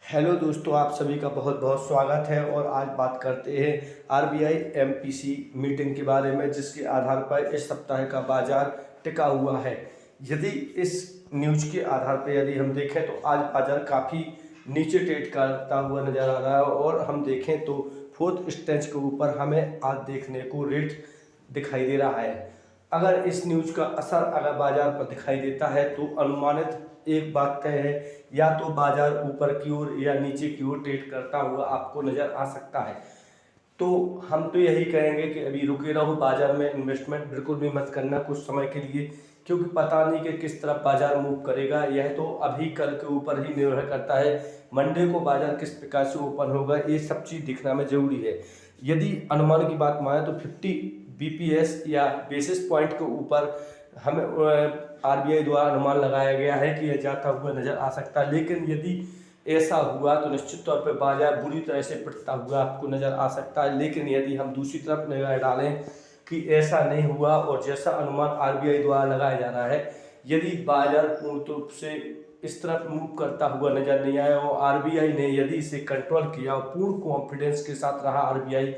Hello दोस्तों, आप सभी का बहुत बहुत स्वागत है। और आज बात करते हैं आरबीआई एमपीसी मीटिंग के बारे में, जिसके आधार पर इस सप्ताह का बाजार टिका हुआ है। यदि इस न्यूज के आधार पर यदि हम देखें तो आज बाजार काफ़ी नीचे ट्रेड करता हुआ नज़र आ रहा है। और हम देखें तो फोर्थ स्टेज के ऊपर हमें आज देखने को रेट दिखाई दे रहा है। अगर इस न्यूज का असर अगर बाजार पर दिखाई देता है तो अनुमानित एक बात तय है, या तो बाजार ऊपर की ओर या नीचे की ओर ट्रेड करता हुआ आपको नजर आ सकता है। तो हम तो यही कहेंगे कि अभी रुके रहो, बाजार में इन्वेस्टमेंट बिल्कुल भी मत करना कुछ समय के लिए, क्योंकि पता नहीं कि किस तरफ बाजार मूव करेगा। यह तो अभी कल के ऊपर ही निर्भर करता है। मंडे को बाजार किस प्रकार से ओपन होगा, ये सब चीज़ दिखना में जरूरी है। यदि अनुमान की बात माने तो 50 बीपीएस या बेसिस पॉइंट के ऊपर हमें आरबीआई द्वारा अनुमान लगाया गया है कि यह जाता हुआ नजर आ सकता है। लेकिन यदि ऐसा हुआ तो निश्चित तौर पर बाजार बुरी तरह से पिटता हुआ आपको नजर आ सकता है। लेकिन यदि हम दूसरी तरफ निगाह डालें कि ऐसा नहीं हुआ और जैसा अनुमान आरबीआई द्वारा लगाया जा रहा है, यदि बाजार पूर्ण रूप से इस तरफ मूव करता हुआ नजर नहीं आया और आरबीआई ने यदि इसे कंट्रोल किया और पूर्ण कॉन्फिडेंस के साथ रहा आरबीआई,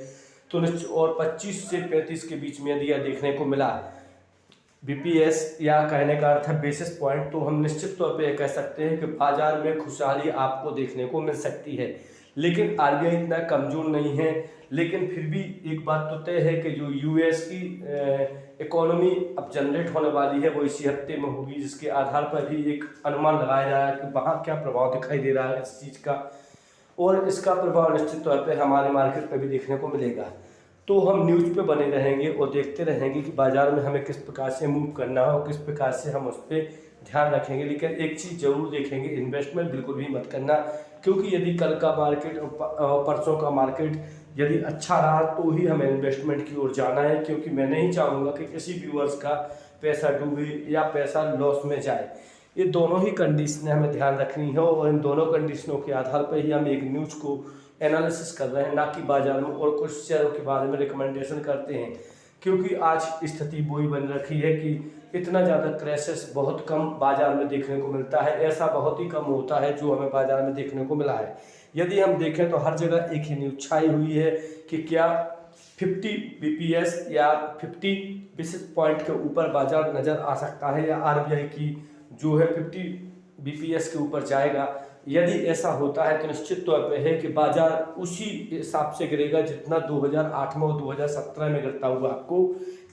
तो निश्चित और 25 से 35 के बीच में यदि यह देखने को मिला बीपीएस, या कहने का अर्थ है बेसिस पॉइंट, तो हम निश्चित तौर पे कह सकते हैं कि बाजार में खुशहाली आपको देखने को मिल सकती है। लेकिन आरबीआई इतना कमजोर नहीं है। लेकिन फिर भी एक बात तो तय है कि जो यूएस की इकोनॉमी अब जनरेट होने वाली है वो इसी हफ्ते में होगी, जिसके आधार पर भी एक अनुमान लगाया जा रहा है कि वहाँ क्या प्रभाव दिखाई दे रहा है इस चीज़ का, और इसका प्रभाव निश्चित तौर पर हमारे मार्केट पर भी देखने को मिलेगा। तो हम न्यूज़ पे बने रहेंगे और देखते रहेंगे कि बाजार में हमें किस प्रकार से मूव करना है और किस प्रकार से हम उस पर ध्यान रखेंगे। लेकिन एक चीज़ जरूर देखेंगे, इन्वेस्टमेंट बिल्कुल भी मत करना, क्योंकि यदि कल का मार्केट और परसों का मार्केट यदि अच्छा रहा तो ही हमें इन्वेस्टमेंट की ओर जाना है। क्योंकि मैं नहीं चाहूँगा कि किसी व्यूअर्स का पैसा डूबे या पैसा लॉस में जाए। ये दोनों ही कंडीशनें हमें ध्यान रखनी है और इन दोनों कंडीशनों के आधार पर ही हम एक न्यूज़ को एनालिसिस कर रहे हैं, ना कि बाजार में और कुछ शेयरों के बारे में रिकमेंडेशन करते हैं। क्योंकि आज स्थिति वही बन रखी है कि इतना ज़्यादा क्रैशेस बहुत कम बाजार में देखने को मिलता है। ऐसा बहुत ही कम होता है जो हमें बाजार में देखने को मिला है। यदि हम देखें तो हर जगह एक ही न्यूज छाई हुई है कि क्या 50 बीपीएस या 50 बेसिस पॉइंट के ऊपर बाजार नज़र आ सकता है, या आरबीआई की जो है 50 बीपीएस के ऊपर जाएगा। यदि ऐसा होता है तो निश्चित तौर पे है कि बाजार उसी हिसाब से गिरेगा जितना 2008 में और 2017 में गिरता हुआ आपको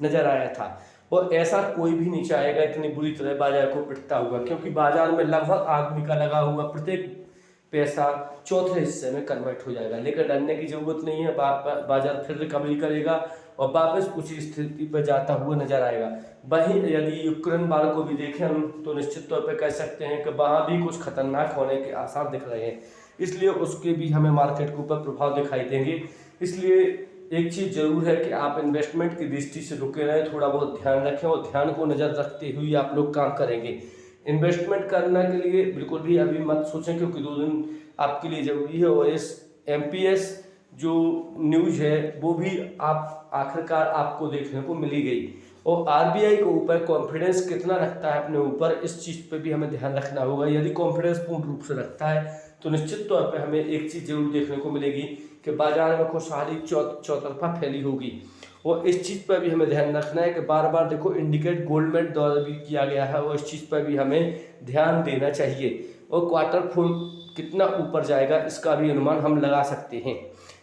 नजर आया था। और ऐसा कोई भी नहीं चाहेगा इतनी बुरी तरह बाजार को पिटता हुआ, क्योंकि बाजार में लगभग आदमी का लगा हुआ प्रत्येक पैसा चौथे हिस्से में कन्वर्ट हो जाएगा। लेकिन डरने की जरूरत नहीं है, बाजार फिर रिकवरी करेगा और वापस उसी स्थिति पर जाता हुआ नजर आएगा। वहीं यदि यूक्रेन वार को भी देखें हम तो निश्चित तौर पर कह सकते हैं कि वहाँ भी कुछ खतरनाक होने के आसार दिख रहे हैं, इसलिए उसके भी हमें मार्केट के ऊपर प्रभाव दिखाई देंगे। इसलिए एक चीज़ जरूर है कि आप इन्वेस्टमेंट की दृष्टि से रुके रहें, थोड़ा बहुत ध्यान रखें और ध्यान को नज़र रखते हुए आप लोग काम करेंगे। इन्वेस्टमेंट करने के लिए बिल्कुल भी अभी मत सोचें, क्योंकि 2 दिन आपके लिए ज़रूरी है। और इस एमपीएस जो न्यूज़ है वो भी आप आखिरकार आपको देखने को मिली गई। और आरबीआई के ऊपर कॉन्फिडेंस कितना रखता है अपने ऊपर, इस चीज़ पे भी हमें ध्यान रखना होगा। यदि कॉन्फिडेंस पूर्ण रूप से रखता है तो निश्चित तौर पे हमें एक चीज़ जरूर देखने को मिलेगी कि बाजार में खुशहाली चौतरफा फैली होगी। और इस चीज़ पर भी हमें ध्यान रखना है कि बार बार देखो इंडिकेट गोल्डमैन द्वारा भी किया गया है, और इस चीज़ पर भी हमें ध्यान देना चाहिए। और क्वार्टर फोर कितना ऊपर जाएगा इसका भी अनुमान हम लगा सकते हैं।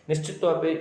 निश्चित तौर पे